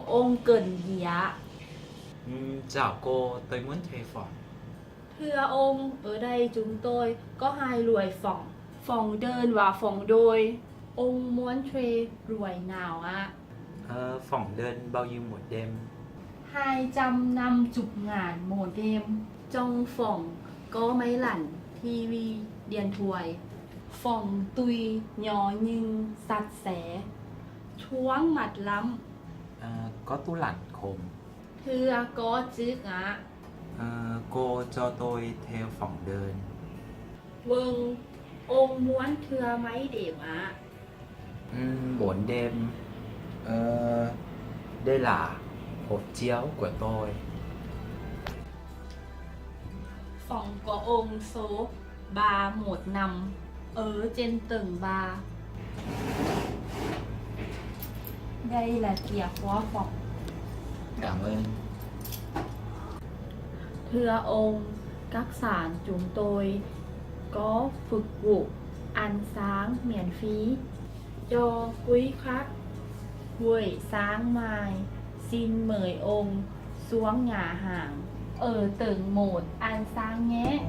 ông cần gì ạ? Chào cô, tôi muốn thuê phòng. Thưa ông, ở đây chúng tôi có hai loại phòng, phòng đơn và phòng đôi. Ông muốn thuê loại nào ạ? Phòng đơn bao nhiêu một đêm? 250.000 một đêm. Trong phòng có máy lạnh, tivi, điện thoại. Phòng tuy nhỏ nhưng sạch sẽ, thoáng mát lắm. Có tủ lạnh không? Thưa có chứ ạ. Cô cho tôi theo phòng đơn. Vâng, ông muốn thưa mấy điểm ạ? 4 đêm. Đây là hộp chiếu của tôi. Phòng của ông số 315 ở trên tầng 3. Đây là chìa khóa phòng. Cảm ơn. Thưa ông, các sản chúng tôi có phục vụ ăn sáng miễn phí cho quý khách. Buổi sáng mai, xin mời ông xuống nhà hàng ở tầng 1 ăn sáng nhé.